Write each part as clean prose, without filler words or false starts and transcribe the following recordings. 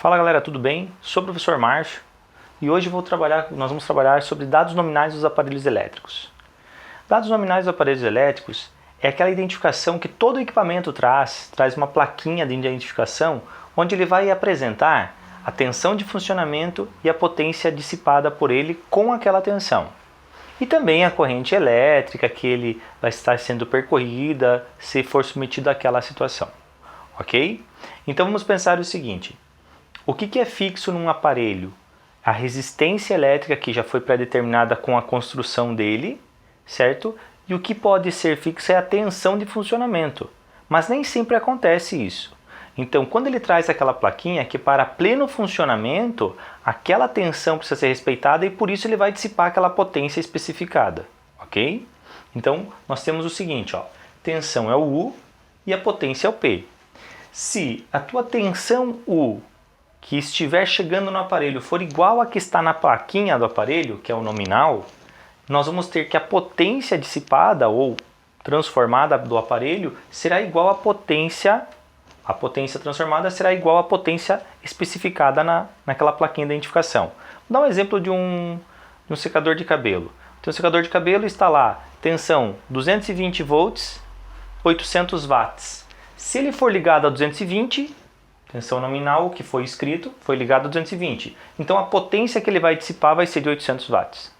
Fala galera, tudo bem? Sou o professor Márcio e hoje nós vamos trabalhar sobre dados nominais dos aparelhos elétricos. Dados nominais dos aparelhos elétricos é aquela identificação que todo equipamento traz uma plaquinha de identificação onde ele vai apresentar a tensão de funcionamento e a potência dissipada por ele com aquela tensão. E também a corrente elétrica que ele vai estar sendo percorrida se for submetido àquela situação. Ok? Então vamos pensar o seguinte. O que é fixo num aparelho? A resistência elétrica que já foi pré-determinada com a construção dele, certo? E o que pode ser fixo é a tensão de funcionamento. Mas nem sempre acontece isso. Então, quando ele traz aquela plaquinha que para pleno funcionamento, aquela tensão precisa ser respeitada e por isso ele vai dissipar aquela potência especificada, ok? Então, nós temos o seguinte, ó, tensão é o U e a potência é o P. Se a tua tensão U que estiver chegando no aparelho for igual a que está na plaquinha do aparelho, que é o nominal, nós vamos ter que a potência dissipada ou transformada do aparelho será igual à potência, a potência transformada será igual à potência especificada naquela plaquinha de identificação. Vou dar um exemplo de um secador de cabelo. Então, o secador de cabelo está lá, tensão 220 volts, 800 watts. Se ele for ligado a 220, tensão nominal que foi escrito, foi ligado a 220. Então a potência que ele vai dissipar vai ser de 800 watts.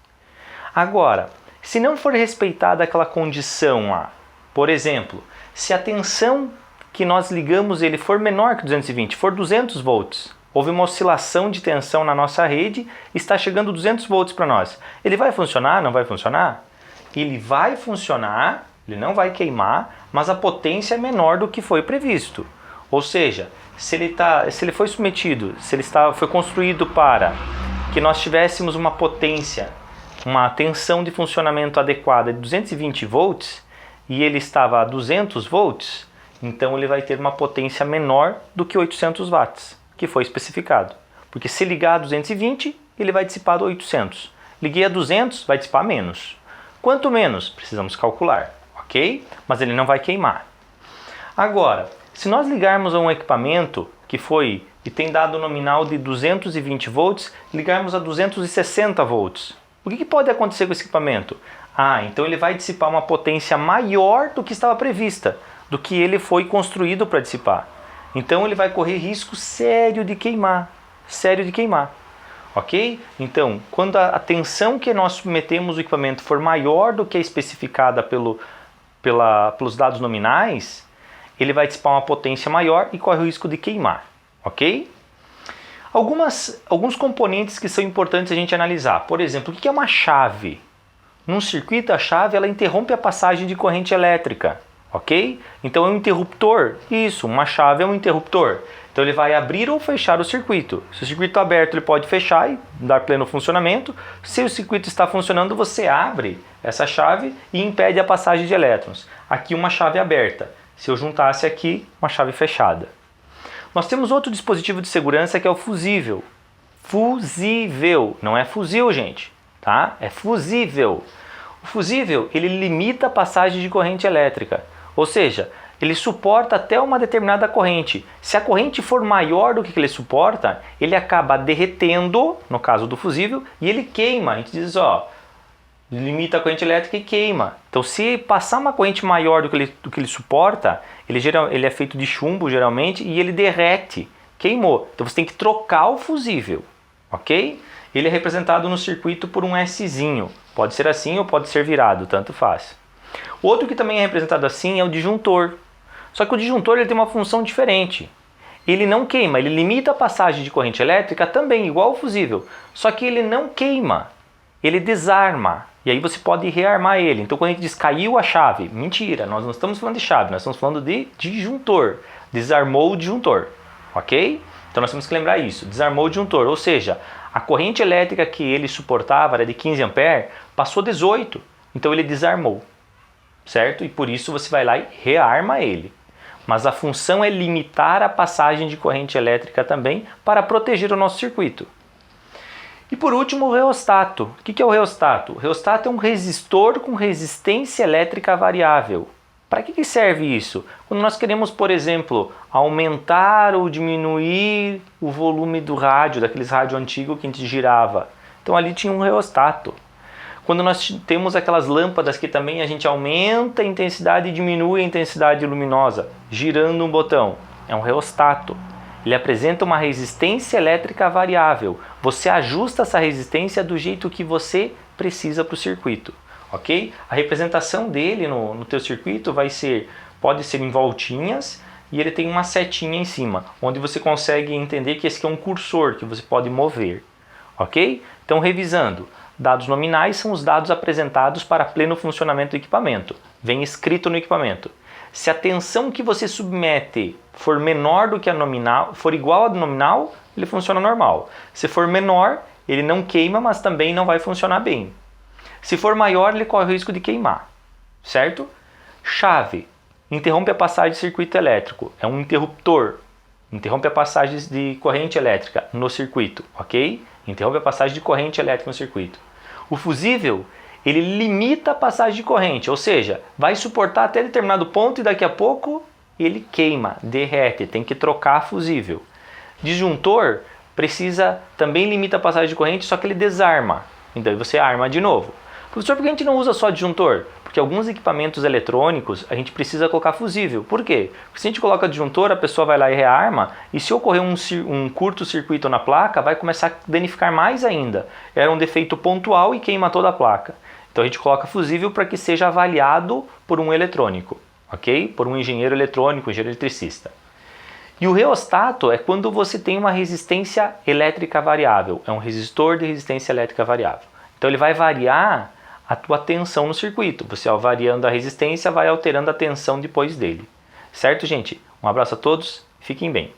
Agora, se não for respeitada aquela condição lá, por exemplo, se a tensão que nós ligamos ele for menor que 220, for 200 volts, houve uma oscilação de tensão na nossa rede, está chegando 200 volts para nós. Ele vai funcionar? Não vai funcionar? Ele vai funcionar, ele não vai queimar, mas a potência é menor do que foi previsto. Ou seja, se ele foi submetido, se ele foi construído para que nós tivéssemos uma potência, uma tensão de funcionamento adequada de 220 volts e ele estava a 200 volts, então ele vai ter uma potência menor do que 800 watts, que foi especificado. Porque se ligar a 220, ele vai dissipar 800. Liguei a 200, vai dissipar menos. Quanto menos? Precisamos calcular, ok? Mas ele não vai queimar. Agora, se nós ligarmos a um equipamento que tem dado nominal de 220 volts, ligarmos a 260 volts, o que pode acontecer com esse equipamento? Então ele vai dissipar uma potência maior do que estava prevista, do que ele foi construído para dissipar. Então ele vai correr risco sério de queimar, ok? Então, quando a tensão que nós submetemos ao equipamento for maior do que a especificada pelos dados nominais, ele vai dissipar uma potência maior e corre o risco de queimar, ok? Alguns componentes que são importantes a gente analisar. Por exemplo, o que é uma chave? Num circuito, a chave ela interrompe a passagem de corrente elétrica, ok? Então é um interruptor. Isso, uma chave é um interruptor. Então ele vai abrir ou fechar o circuito. Se o circuito é aberto, ele pode fechar e dar pleno funcionamento. Se o circuito está funcionando, você abre essa chave e impede a passagem de elétrons. Aqui uma chave aberta. Se eu juntasse aqui, uma chave fechada. Nós temos outro dispositivo de segurança que é o fusível. Fusível, não é fuzil, gente, tá? É fusível. O fusível, ele limita a passagem de corrente elétrica. Ou seja, ele suporta até uma determinada corrente. Se a corrente for maior do que ele suporta, ele acaba derretendo, no caso do fusível, e ele queima. A gente diz, ó, limita a corrente elétrica e queima. Então, se passar uma corrente maior do que ele suporta, ele é feito de chumbo, geralmente, e ele derrete. Queimou. Então, você tem que trocar o fusível, ok? Ele é representado no circuito por um Szinho. Pode ser assim ou pode ser virado, tanto faz. Outro que também é representado assim é o disjuntor. Só que o disjuntor ele tem uma função diferente. Ele não queima, ele limita a passagem de corrente elétrica também, igual ao fusível. Só que ele não queima, ele desarma. E aí você pode rearmar ele. Então quando a gente diz caiu a chave, mentira, nós não estamos falando de chave, nós estamos falando de disjuntor. Desarmou o disjuntor, ok? Então nós temos que lembrar isso, desarmou o disjuntor. Ou seja, a corrente elétrica que ele suportava era de 15 A, passou 18, então ele desarmou, certo? E por isso você vai lá e rearma ele. Mas a função é limitar a passagem de corrente elétrica também para proteger o nosso circuito. E por último, o reostato. O que é o reostato? O reostato é um resistor com resistência elétrica variável. Para que serve isso? Quando nós queremos, por exemplo, aumentar ou diminuir o volume do rádio, daqueles rádios antigos que a gente girava. Então ali tinha um reostato. Quando nós temos aquelas lâmpadas que também a gente aumenta a intensidade e diminui a intensidade luminosa, girando um botão, é um reostato. Ele apresenta uma resistência elétrica variável. Você ajusta essa resistência do jeito que você precisa para o circuito, ok? A representação dele no teu circuito pode ser em voltinhas e ele tem uma setinha em cima, onde você consegue entender que esse aqui é um cursor que você pode mover, ok? Então, revisando, dados nominais são os dados apresentados para pleno funcionamento do equipamento. Vem escrito no equipamento. Se a tensão que você submete for menor do que a nominal, for igual à nominal, ele funciona normal. Se for menor, ele não queima, mas também não vai funcionar bem. Se for maior, ele corre o risco de queimar, certo? Chave. Interrompe a passagem de circuito elétrico. É um interruptor. Interrompe a passagem de corrente elétrica no circuito, ok? Interrompe a passagem de corrente elétrica no circuito. O fusível, ele limita a passagem de corrente, ou seja, vai suportar até determinado ponto e daqui a pouco ele queima, derrete, tem que trocar fusível. Disjuntor também limita a passagem de corrente, só que ele desarma. Então você arma de novo. Professor, por que a gente não usa só disjuntor? Porque alguns equipamentos eletrônicos a gente precisa colocar fusível. Por quê? Porque se a gente coloca disjuntor, a pessoa vai lá e rearma, e se ocorrer um curto-circuito na placa, vai começar a danificar mais ainda. Era um defeito pontual e queima toda a placa. Então a gente coloca fusível para que seja avaliado por um eletrônico, ok? Por um engenheiro eletrônico, engenheiro eletricista. E o reostato é quando você tem uma resistência elétrica variável. É um resistor de resistência elétrica variável. Então ele vai variar a tua tensão no circuito. Você, ao variando a resistência, vai alterando a tensão depois dele. Certo, gente? Um abraço a todos. Fiquem bem.